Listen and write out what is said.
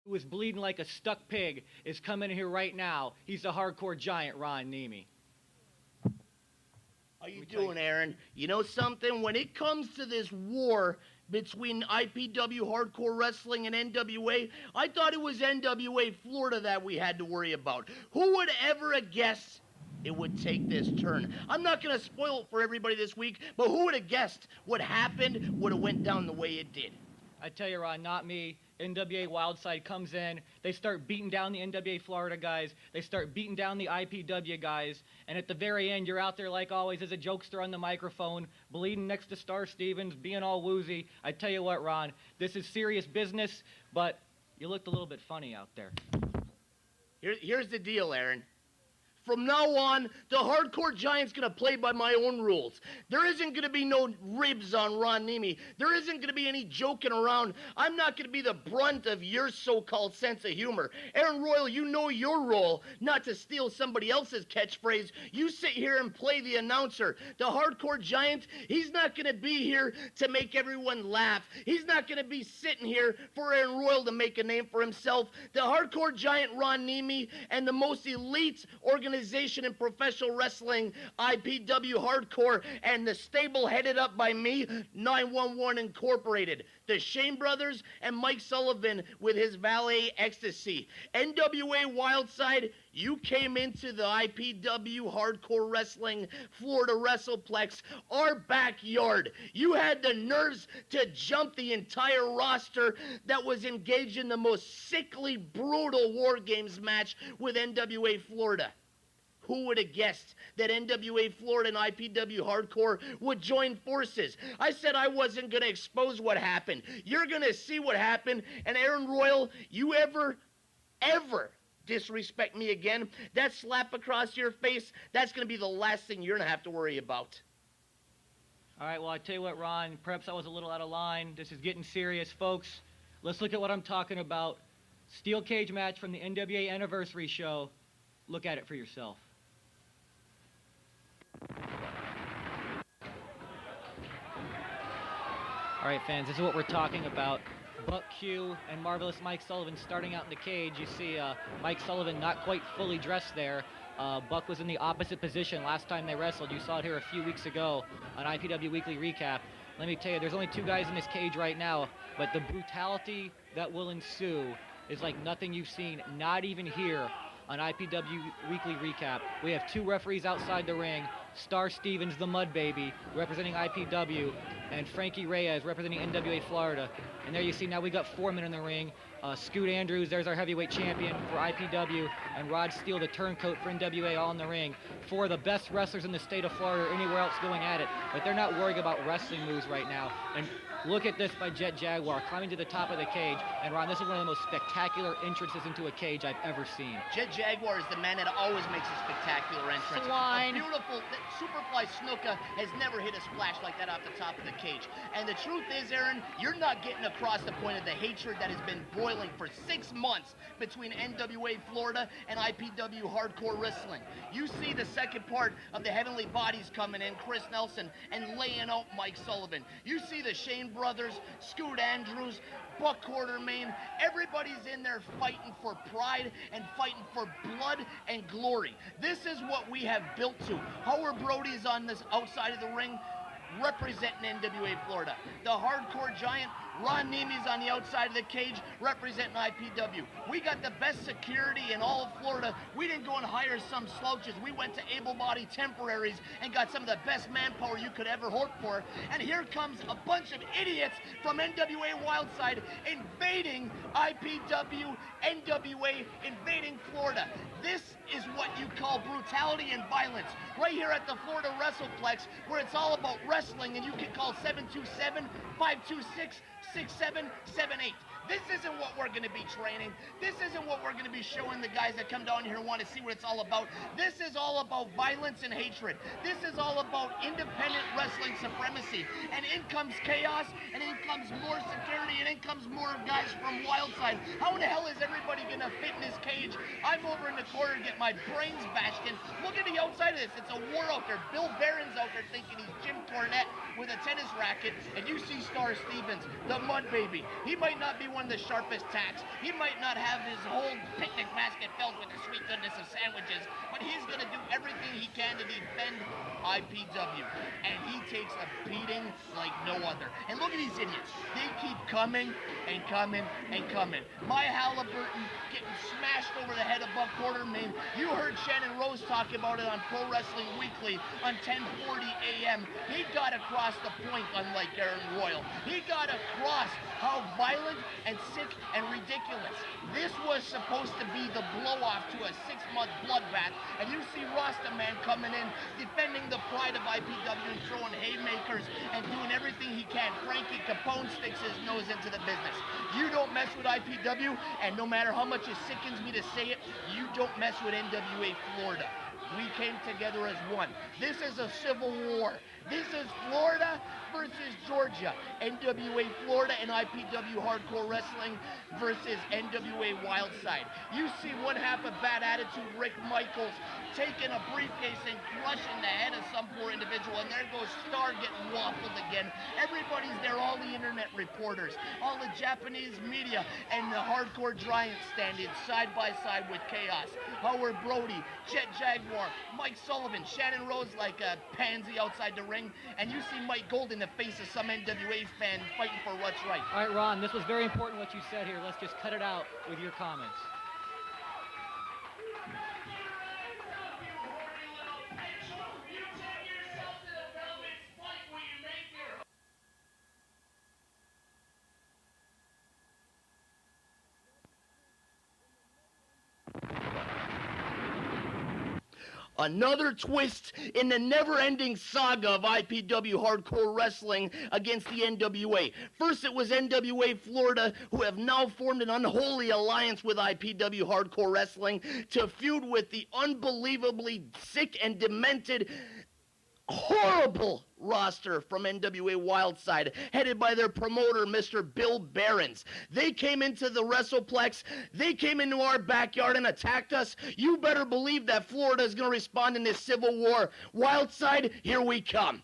who is bleeding like a stuck pig, is coming in here right now. He's the hardcore giant, Ron Nemi. How you doing, Aaron? You know something? When it comes to this war between IPW Hardcore Wrestling and NWA, I thought it was NWA Florida that we had to worry about. Who would ever have guessed it would take this turn? I'm not going to spoil it for everybody this week, but who would have guessed what happened would have went down the way it did? I tell you, Ron, not me. NWA Wildside comes in. They start beating down the NWA Florida guys. They start beating down the IPW guys. And at the very end, you're out there like always as a jokester on the microphone, bleeding next to Star Stevens, being all woozy. I tell you what, Ron, this is serious business, but you looked a little bit funny out there. Here's the deal, Aaron. From now on, the Hardcore Giant's going to play by my own rules. There isn't going to be no ribs on Ron Nemi. There isn't going to be any joking around. I'm not going to be the brunt of your so-called sense of humor. Aaron Royal, you know your role, not to steal somebody else's catchphrase. You sit here and play the announcer. The Hardcore Giant, he's not going to be here to make everyone laugh. He's not going to be sitting here for Aaron Royal to make a name for himself. The Hardcore Giant, Ron Nemi, and the most elite organization in professional wrestling, IPW Hardcore, and the stable headed up by me, 911 Incorporated, the Shane Brothers, and Mike Sullivan with his valet Ecstasy. NWA Wildside, you came into the IPW Hardcore Wrestling Florida WrestlePlex, our backyard. You had the nerves to jump the entire roster that was engaged in the most sickly, brutal War Games match with NWA Florida. Who would have guessed that NWA Florida and IPW Hardcore would join forces? I said I wasn't going to expose what happened. You're going to see what happened. And Aaron Royal, you ever disrespect me again, that slap across your face, that's going to be the last thing you're going to have to worry about. All right, well, I tell you what, Ron, perhaps I was a little out of line. This is getting serious, folks. Let's look at what I'm talking about. Steel cage match from the NWA Anniversary Show. Look at it for yourself. All right, fans, this is what we're talking about. Buck Q and Marvelous Mike Sullivan starting out in the cage. You see Mike Sullivan not quite fully dressed there. Buck was in the opposite position last time they wrestled. You saw it here a few weeks ago on IPW Weekly Recap. Let me tell you, there's only two guys in this cage right now, but the brutality that will ensue is like nothing you've seen, not even here on IPW Weekly Recap. We have two referees outside the ring, Star Stevens, the Mud Baby, representing IPW, and Frankie Reyes, representing NWA Florida. And there you see now we got four men in the ring. Scoot Andrews, there's our heavyweight champion for IPW, and Rod Steele, the turncoat for NWA, all in the ring. Four of the best wrestlers in the state of Florida or anywhere else going at it, but they're not worrying about wrestling moves right now. And look at this by Jet Jaguar, climbing to the top of the cage. And Ron, this is one of the most spectacular entrances into a cage I've ever seen. Jet Jaguar is the man that always makes a spectacular entrance. Swine. A beautiful, Superfly Snuka has never hit a splash like that off the top of the cage. And the truth is, Aaron, you're not getting across the point of the hatred that has been boiling for 6 months between NWA Florida and IPW Hardcore Wrestling. You see the second part of the Heavenly Bodies coming in, Chris Nelson, and laying out Mike Sullivan. You see the Shane Brothers, Scoot Andrews, Buck Quartermain, everybody's in there fighting for pride and fighting for blood and glory. This is what we have built to. Howard Brody's on this outside of the ring representing NWA Florida. The Hardcore Giant, Ron Nemi's on the outside of the cage representing IPW. We got the best security in all of Florida. We didn't go and hire some slouches. We went to able-bodied temporaries and got some of the best manpower you could ever hope for. And here comes a bunch of idiots from NWA Wildside invading IPW, NWA, invading Florida. This is what you call brutality and violence. Right here at the Florida WrestlePlex, where it's all about wrestling, and you can call 727-526-6778. This isn't what we're going to be training. This isn't what we're going to be showing the guys that come down here and want to see what it's all about. This is all about violence and hatred. This is all about independent wrestling supremacy. And in comes chaos, and in comes more security, and in comes more guys from Wildside. How in the hell is everybody going to fit in this cage? I'm over in the corner to get my brains bashed in. Look at the outside of this. It's a war out there. Bill Barron's out there thinking he's Jim Cornette with a tennis racket, and you see Star Stevens, the mud baby. He might not be one of the sharpest tacks. He might not have his whole picnic basket filled with the sweet goodness of sandwiches, but he's going to do everything he can to defend IPW. And he takes a beating like no other. And look at these idiots. They keep coming and coming and coming. My Halliburton getting smashed over the head of Buck Quartermain. You heard Shannon Rose talk about it on Pro Wrestling Weekly on 10:40 a.m. He got across the point, unlike Aaron Royal. He got across how violent and sick and ridiculous. This was supposed to be the blow-off to a 6-month bloodbath, and you see Rastaman coming in, defending the pride of IPW and throwing haymakers and doing everything he can. Frankie Capone sticks his nose into the business. You don't mess with IPW, and no matter how much it sickens me to say it, you don't mess with NWA Florida. We came together as one. This is a civil war. This is Florida versus Georgia. NWA Florida and IPW Hardcore Wrestling versus NWA Wildside. You see one half of Bad Attitude, Rick Michaels, taking a briefcase and crushing the head of some poor individual, and there goes Star getting waffled again. Everybody's there, all the internet reporters, all the Japanese media, and the Hardcore Giants standing side by side with Chaos. Howard Brody, Jet Jaguar, Mike Sullivan, Shannon Rose like a pansy outside the ring, and you see Mike Gold in the face of some NWA fan fighting for what's right. All right, Ron, this was very important what you said here. Let's just cut it out with your comments. Another twist in the never-ending saga of IPW Hardcore Wrestling against the NWA. First, it was NWA Florida, who have now formed an unholy alliance with IPW Hardcore Wrestling to feud with the unbelievably sick and demented, horrible roster from NWA Wildside, headed by their promoter, Mr. Bill Behrens. They came into the WrestlePlex, they came into our backyard and attacked us. You better believe that Florida is going to respond in this civil war. Wildside, here we come.